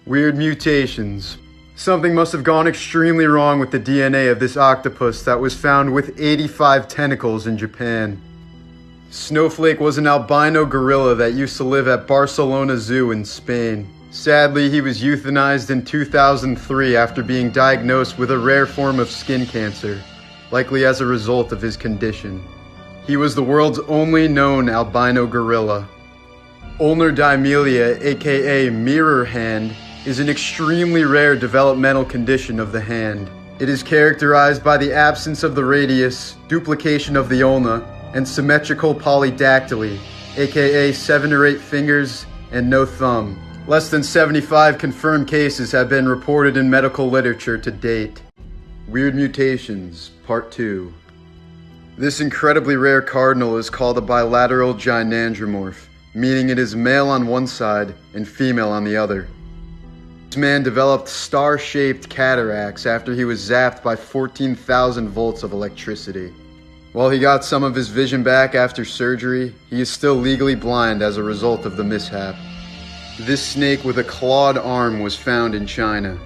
Weird mutations. Something must have gone extremely wrong with the DNA of this octopus that was found with 85 tentacles in Japan. Snowflake was an albino gorilla that used to live at Barcelona Zoo in Spain. Sadly, he was euthanized in 2003 after being diagnosed with a rare form of skin cancer, likely as a result of his condition. He was the world's only known albino gorilla. Ulnar dymelia, aka mirror hand, is an extremely rare developmental condition of the hand. It is characterized by the absence of the radius, duplication of the ulna, and symmetrical polydactyly, aka 7 or 8 fingers and no thumb. Less than 75 confirmed cases have been reported in medical literature to date. Weird mutations, Part 2. This incredibly rare cardinal is called a bilateral gynandromorph, meaning it is male on one side and female on the other. This man developed star-shaped cataracts after he was zapped by 14,000 volts of electricity. While he got some of his vision back after surgery, he is still legally blind as a result of the mishap. This snake with a clawed arm was found in China.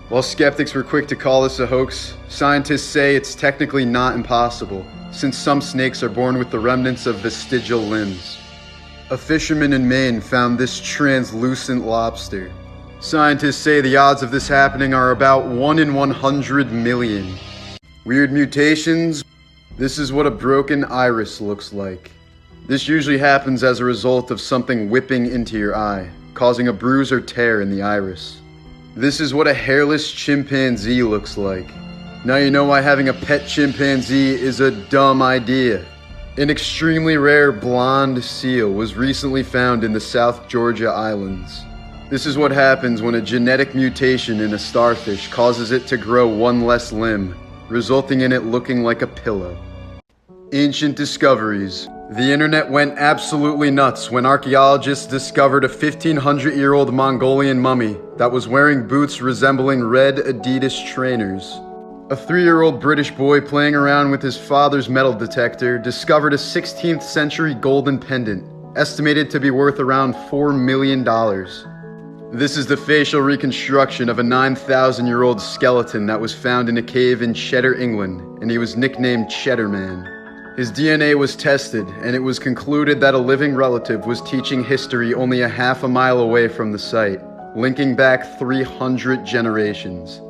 While skeptics were quick to call this a hoax, scientists say it's technically not impossible, since some snakes are born with the remnants of vestigial limbs. A fisherman in Maine found this translucent lobster. Scientists say the odds of this happening are about 1 in 100 million. Weird mutations. This is what a broken iris looks like. This usually happens as a result of something whipping into your eye, causing a bruise or tear in the iris. This is what a hairless chimpanzee looks like. Now you know why having a pet chimpanzee is a dumb idea. An extremely rare blonde seal was recently found in the South Georgia Islands. This is what happens when a genetic mutation in a starfish causes it to grow one less limb, resulting in it looking like a pillow. Ancient discoveries. The internet went absolutely nuts when archaeologists discovered a 1,500-year-old Mongolian mummy that was wearing boots resembling red Adidas trainers. A 3-year-old British boy playing around with his father's metal detector discovered a 16th century golden pendant, estimated to be worth around $4 million. This is the facial reconstruction of a 9,000-year-old skeleton that was found in a cave in Cheddar, England, and he was nicknamed Cheddar Man. His DNA was tested, and it was concluded that a living relative was teaching history only a half a mile away from the site, linking back 300 generations.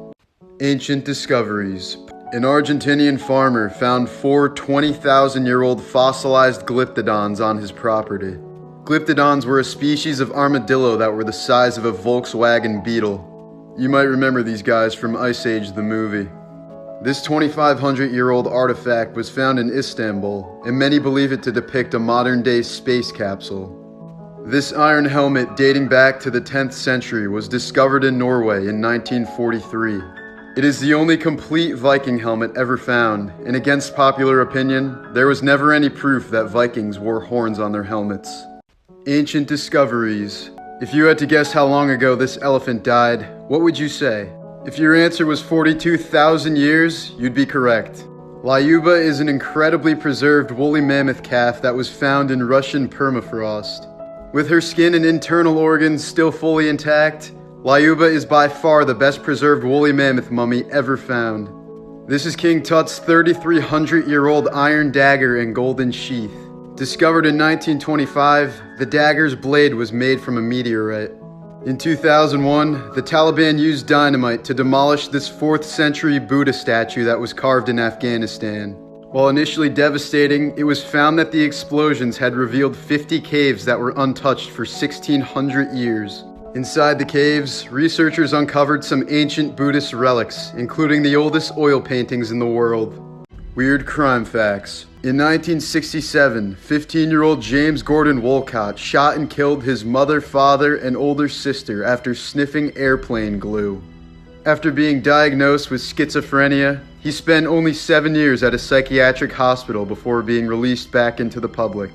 Ancient discoveries. An Argentinian farmer found 4 20,000-year-old fossilized glyptodons on his property. Glyptodons were a species of armadillo that were the size of a Volkswagen Beetle. You might remember these guys from Ice Age the movie. This 2,500-year-old artifact was found in Istanbul, and many believe it to depict a modern-day space capsule. This iron helmet dating back to the 10th century was discovered in Norway in 1943. It is the only complete Viking helmet ever found, and against popular opinion, there was never any proof that Vikings wore horns on their helmets. Ancient discoveries. If you had to guess how long ago this elephant died, what would you say? If your answer was 42,000 years, you'd be correct. Lyuba is an incredibly preserved woolly mammoth calf that was found in Russian permafrost. With her skin and internal organs still fully intact, Lyuba is by far the best preserved woolly mammoth mummy ever found. This is King Tut's 3,300-year-old iron dagger and golden sheath. Discovered in 1925, the dagger's blade was made from a meteorite. In 2001, the Taliban used dynamite to demolish this 4th century Buddha statue that was carved in Afghanistan. While initially devastating, it was found that the explosions had revealed 50 caves that were untouched for 1,600 years. Inside the caves, researchers uncovered some ancient Buddhist relics, including the oldest oil paintings in the world. Weird crime facts. In 1967, 15-year-old James Gordon Wolcott shot and killed his mother, father, and older sister after sniffing airplane glue. After being diagnosed with schizophrenia, he spent only 7 years at a psychiatric hospital before being released back into the public.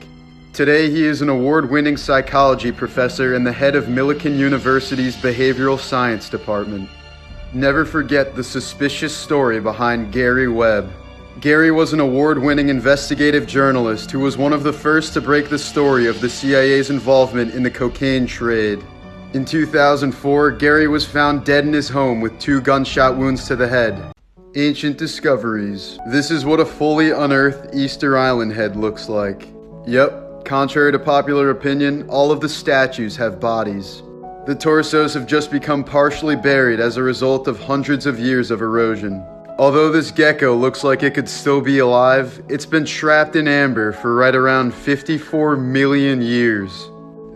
Today, he is an award-winning psychology professor and the head of Millikan University's Behavioral Science Department. Never forget the suspicious story behind Gary Webb. Gary was an award-winning investigative journalist who was one of the first to break the story of the CIA's involvement in the cocaine trade. In 2004, Gary was found dead in his home with 2 gunshot wounds to the head. Ancient discoveries. This is what a fully unearthed Easter Island head looks like. Yep, contrary to popular opinion, all of the statues have bodies. The torsos have just become partially buried as a result of hundreds of years of erosion. Although this gecko looks like it could still be alive, it's been trapped in amber for right around 54 million years.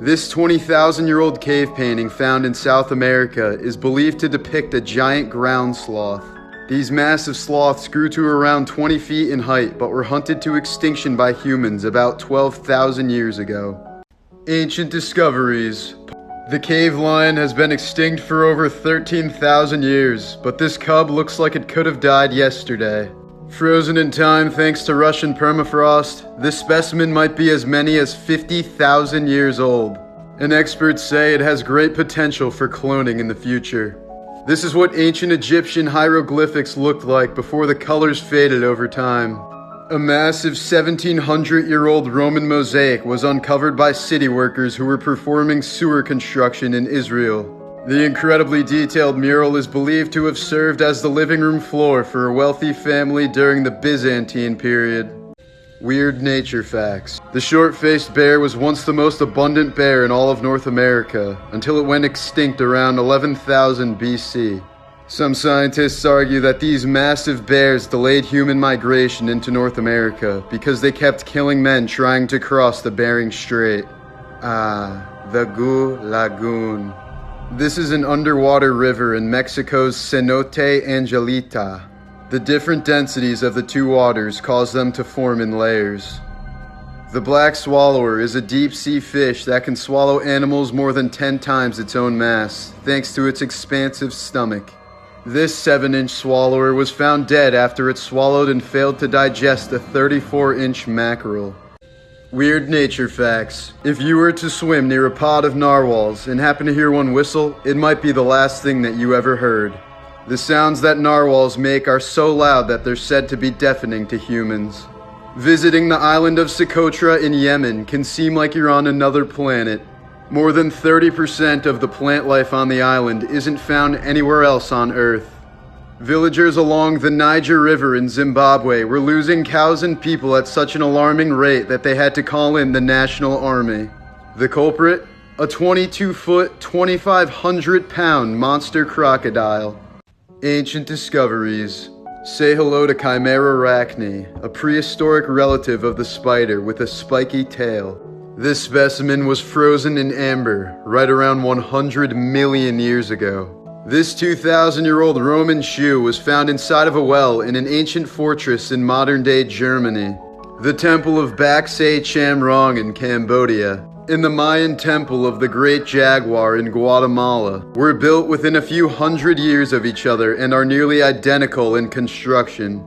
This 20,000-year-old cave painting found in South America is believed to depict a giant ground sloth. These massive sloths grew to around 20 feet in height but were hunted to extinction by humans about 12,000 years ago. Ancient discoveries. The cave lion has been extinct for over 13,000 years, but this cub looks like it could have died yesterday. Frozen in time thanks to Russian permafrost, this specimen might be as many as 50,000 years old. And experts say it has great potential for cloning in the future. This is what ancient Egyptian hieroglyphics looked like before the colors faded over time. A massive 1700-year-old Roman mosaic was uncovered by city workers who were performing sewer construction in Israel. The incredibly detailed mural is believed to have served as the living room floor for a wealthy family during the Byzantine period. Weird nature facts. The short-faced bear was once the most abundant bear in all of North America, until it went extinct around 11,000 BC. Some scientists argue that these massive bears delayed human migration into North America because they kept killing men trying to cross the Bering Strait. The Gu Lagoon. This is an underwater river in Mexico's Cenote Angelita. The different densities of the 2 waters cause them to form in layers. The black swallower is a deep-sea fish that can swallow animals more than 10 times its own mass, thanks to its expansive stomach. This 7-inch swallower was found dead after it swallowed and failed to digest a 34-inch mackerel. Weird nature facts. If you were to swim near a pod of narwhals and happen to hear one whistle, it might be the last thing that you ever heard. The sounds that narwhals make are so loud that they're said to be deafening to humans. Visiting the island of Socotra in Yemen can seem like you're on another planet. More than 30% of the plant life on the island isn't found anywhere else on Earth. Villagers along the Niger River in Zimbabwe were losing cows and people at such an alarming rate that they had to call in the National Army. The culprit? A 22-foot, 2,500-pound monster crocodile. Ancient discoveries. Say hello to Chimera arachne, a prehistoric relative of the spider with a spiky tail. This specimen was frozen in amber right around 100 million years ago. This 2,000-year-old Roman shoe was found inside of a well in an ancient fortress in modern-day Germany. The Temple of Bak Se Cham Rong in Cambodia, and the Mayan Temple of the Great Jaguar in Guatemala were built within a few hundred years of each other and are nearly identical in construction.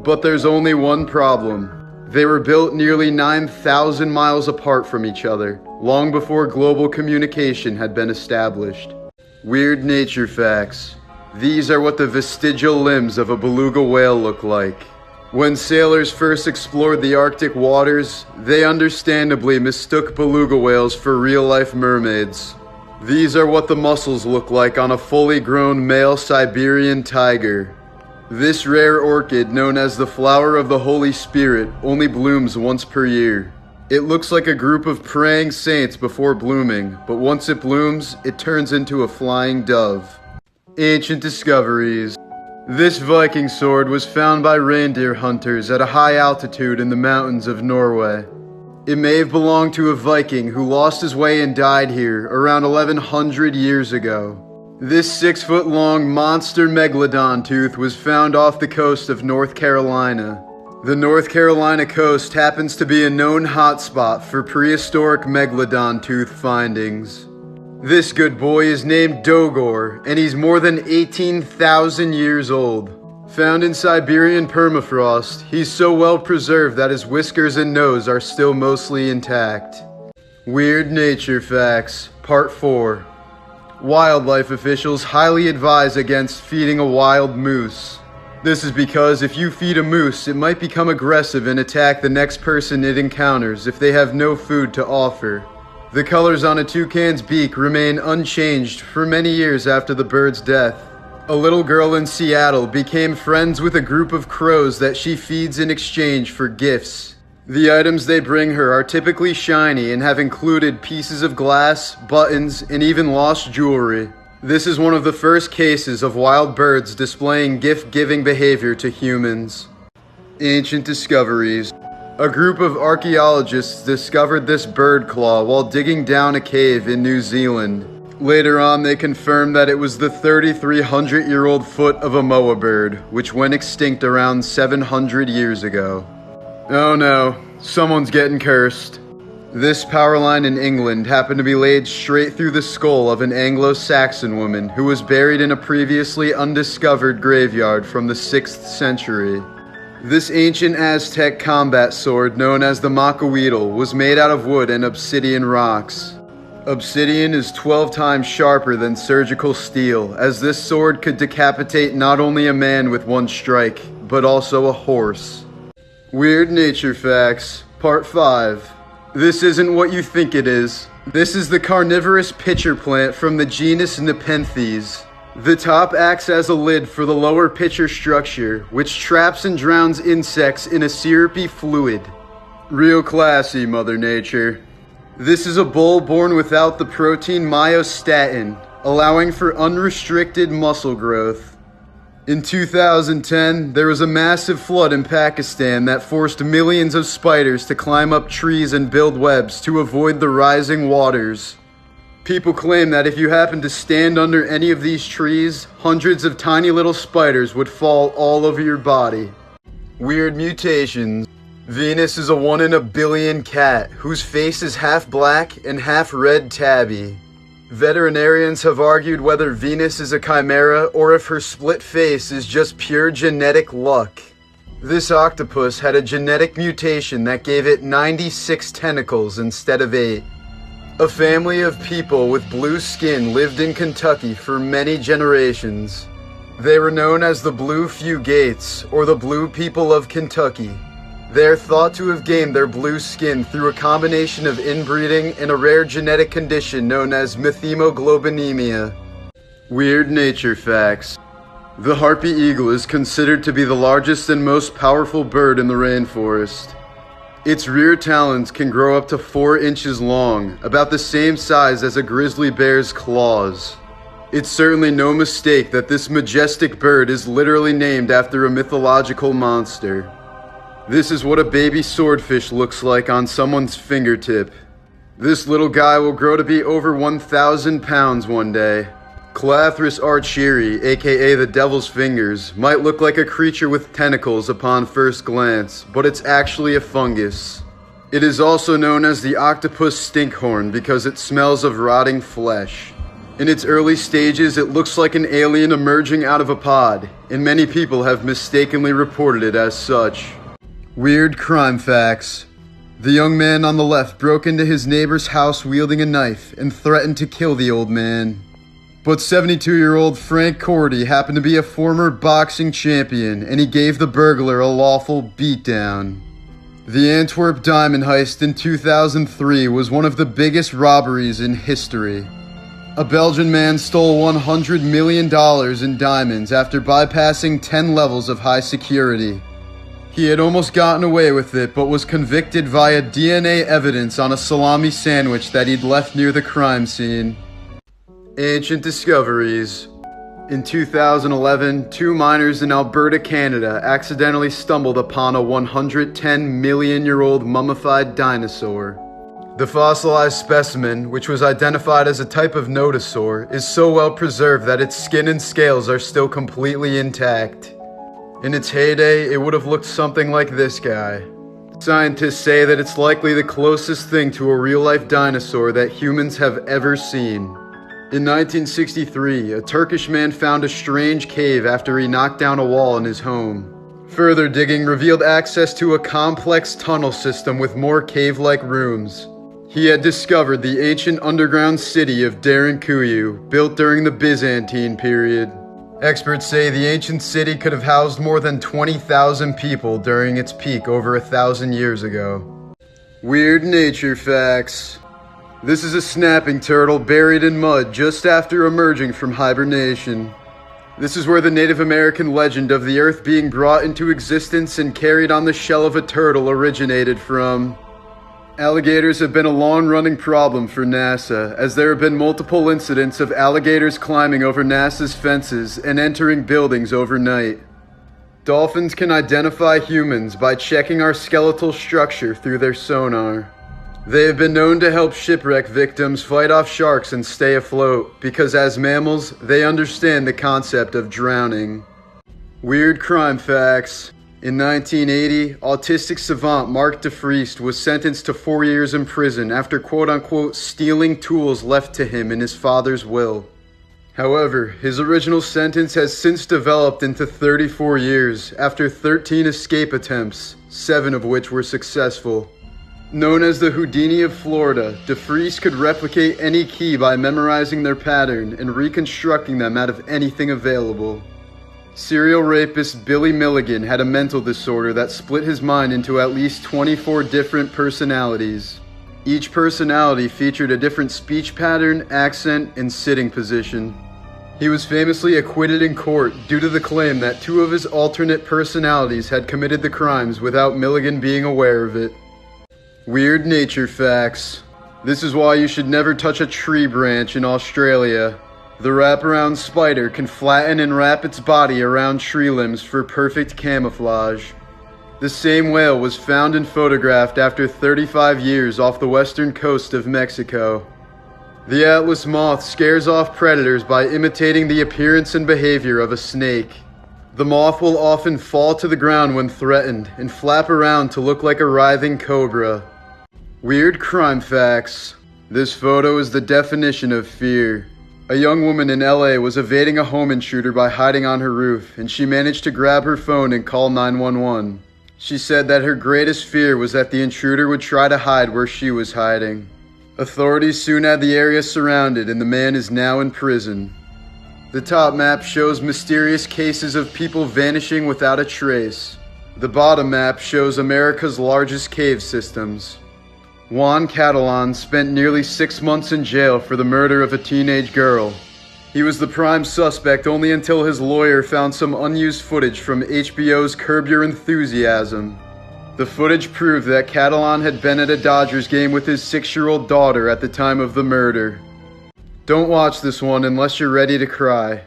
But there's only one problem. They were built nearly 9,000 miles apart from each other, long before global communication had been established. Weird nature facts. These are what the vestigial limbs of a beluga whale look like. When sailors first explored the Arctic waters, they understandably mistook beluga whales for real-life mermaids. These are what the muscles look like on a fully grown male Siberian tiger. This rare orchid, known as the flower of the Holy Spirit, only blooms once per year. It looks like a group of praying saints before blooming, but once it blooms, it turns into a flying dove. Ancient discoveries. This Viking sword was found by reindeer hunters at a high altitude in the mountains of Norway. It may have belonged to a Viking who lost his way and died here around 1100 years ago. This 6-foot-long monster megalodon tooth was found off the coast of North Carolina. The North Carolina coast happens to be a known hotspot for prehistoric megalodon tooth findings. This good boy is named Dogor, and he's more than 18,000 years old. Found in Siberian permafrost, he's so well preserved that his whiskers and nose are still mostly intact. Weird nature facts, Part 4. Wildlife officials highly advise against feeding a wild moose. This is because if you feed a moose, it might become aggressive and attack the next person it encounters if they have no food to offer. The colors on a toucan's beak remain unchanged for many years after the bird's death. A little girl in Seattle became friends with a group of crows that she feeds in exchange for gifts. The items they bring her are typically shiny and have included pieces of glass, buttons, and even lost jewelry. This is one of the first cases of wild birds displaying gift-giving behavior to humans. Ancient discoveries. A group of archaeologists discovered this bird claw while digging down a cave in New Zealand. Later on, they confirmed that it was the 3,300-year-old foot of a moa bird, which went extinct around 700 years ago. Oh no, someone's getting cursed. This power line in England happened to be laid straight through the skull of an Anglo-Saxon woman who was buried in a previously undiscovered graveyard from the 6th century. This ancient Aztec combat sword, known as the macahuitl, was made out of wood and obsidian rocks. Obsidian is 12 times sharper than surgical steel, as this sword could decapitate not only a man with one strike, but also a horse. Weird Nature Facts, Part 5. This isn't what you think it is. This is the carnivorous pitcher plant from the genus Nepenthes. The top acts as a lid for the lower pitcher structure, which traps and drowns insects in a syrupy fluid. Real classy, Mother Nature. This is a bull born without the protein myostatin, allowing for unrestricted muscle growth. In 2010, there was a massive flood in Pakistan that forced millions of spiders to climb up trees and build webs to avoid the rising waters. People claim that if you happen to stand under any of these trees, hundreds of tiny little spiders would fall all over your body. Weird mutations. Venus is a 1 in a billion cat whose face is half black and half red tabby. Veterinarians have argued whether Venus is a chimera or if her split face is just pure genetic luck. This octopus had a genetic mutation that gave it 96 tentacles instead of 8. A family of people with blue skin lived in Kentucky for many generations. They were known as the Blue Fugates, or the Blue People of Kentucky. They are thought to have gained their blue skin through a combination of inbreeding and a rare genetic condition known as methemoglobinemia. Weird Nature Facts. The harpy eagle is considered to be the largest and most powerful bird in the rainforest. Its rear talons can grow up to 4 inches long, about the same size as a grizzly bear's claws. It's certainly no mistake that this majestic bird is literally named after a mythological monster. This is what a baby swordfish looks like on someone's fingertip. This little guy will grow to be over 1,000 pounds one day. Calathris archeri, aka the devil's fingers, might look like a creature with tentacles upon first glance, but it's actually a fungus. It is also known as the octopus stinkhorn because it smells of rotting flesh. In its early stages, it looks like an alien emerging out of a pod, and many people have mistakenly reported it as such. Weird crime facts. The young man on the left broke into his neighbor's house wielding a knife and threatened to kill the old man. But 72-year-old Frank Cordy happened to be a former boxing champion, and he gave the burglar a lawful beatdown. The Antwerp diamond heist in 2003 was one of the biggest robberies in history. A Belgian man stole $100 million in diamonds after bypassing 10 levels of high security. He had almost gotten away with it, but was convicted via DNA evidence on a salami sandwich that he'd left near the crime scene. Ancient discoveries. In 2011, 2 miners in Alberta, Canada accidentally stumbled upon a 110-million-year-old mummified dinosaur. The fossilized specimen, which was identified as a type of nodosaur, is so well preserved that its skin and scales are still completely intact. In its heyday, it would have looked something like this guy. Scientists say that it's likely the closest thing to a real-life dinosaur that humans have ever seen. In 1963, a Turkish man found a strange cave after he knocked down a wall in his home. Further digging revealed access to a complex tunnel system with more cave-like rooms. He had discovered the ancient underground city of Derinkuyu, built during the Byzantine period. Experts say the ancient city could have housed more than 20,000 people during its peak over 1,000 years ago. Weird Nature Facts. This is a snapping turtle buried in mud just after emerging from hibernation. This is where the Native American legend of the Earth being brought into existence and carried on the shell of a turtle originated from. Alligators have been a long-running problem for NASA, as there have been multiple incidents of alligators climbing over NASA's fences and entering buildings overnight. Dolphins can identify humans by checking our skeletal structure through their sonar. They have been known to help shipwreck victims fight off sharks and stay afloat, because as mammals, they understand the concept of drowning. Weird crime facts. In 1980, autistic savant Mark DeFriest was sentenced to 4 years in prison after quote-unquote stealing tools left to him in his father's will. However, his original sentence has since developed into 34 years after 13 escape attempts, 7 of which were successful. Known as the Houdini of Florida, DeFriest could replicate any key by memorizing their pattern and reconstructing them out of anything available. Serial rapist Billy Milligan had a mental disorder that split his mind into at least 24 different personalities. Each personality featured a different speech pattern, accent, and sitting position. He was famously acquitted in court due to the claim that 2 of his alternate personalities had committed the crimes without Milligan being aware of it. Weird nature facts. This is why you should never touch a tree branch in Australia. The wraparound spider can flatten and wrap its body around tree limbs for perfect camouflage. The same whale was found and photographed after 35 years off the western coast of Mexico. The Atlas moth scares off predators by imitating the appearance and behavior of a snake. The moth will often fall to the ground when threatened and flap around to look like a writhing cobra. Weird crime facts. This photo is the definition of fear. A young woman in LA was evading a home intruder by hiding on her roof, and she managed to grab her phone and call 911. She said that her greatest fear was that the intruder would try to hide where she was hiding. Authorities soon had the area surrounded, and the man is now in prison. The top map shows mysterious cases of people vanishing without a trace. The bottom map shows America's largest cave systems. Juan Catalan spent nearly 6 months in jail for the murder of a teenage girl. He was the prime suspect only until his lawyer found some unused footage from HBO's Curb Your Enthusiasm. The footage proved that Catalan had been at a Dodgers game with his 6-year-old daughter at the time of the murder. Don't watch this one unless you're ready to cry.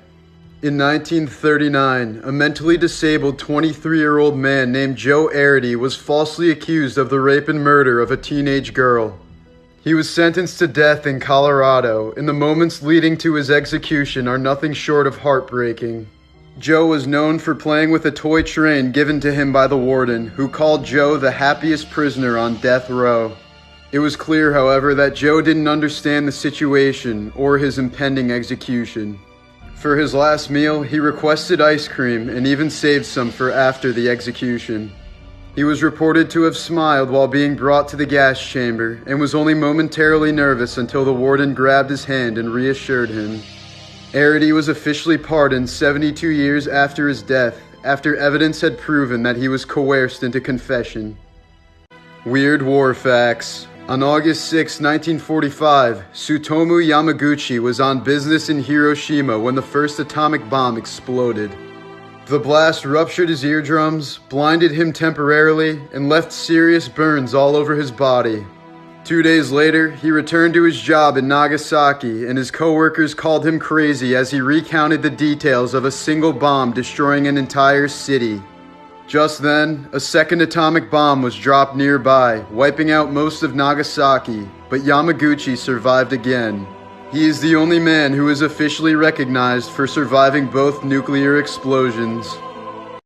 In 1939, a mentally disabled 23-year-old man named Joe Arity was falsely accused of the rape and murder of a teenage girl. He was sentenced to death in Colorado, and the moments leading to his execution are nothing short of heartbreaking. Joe was known for playing with a toy train given to him by the warden, who called Joe the happiest prisoner on death row. It was clear, however, that Joe didn't understand the situation or his impending execution. For his last meal, he requested ice cream and even saved some for after the execution. He was reported to have smiled while being brought to the gas chamber and was only momentarily nervous until the warden grabbed his hand and reassured him. Arity was officially pardoned 72 years after his death, after evidence had proven that he was coerced into confession. Weird war facts. On August 6, 1945, Tsutomu Yamaguchi was on business in Hiroshima when the first atomic bomb exploded. The blast ruptured his eardrums, blinded him temporarily, and left serious burns all over his body. 2 days later, he returned to his job in Nagasaki, and his co-workers called him crazy as he recounted the details of a single bomb destroying an entire city. Just then, a second atomic bomb was dropped nearby, wiping out most of Nagasaki, but Yamaguchi survived again. He is the only man who is officially recognized for surviving both nuclear explosions.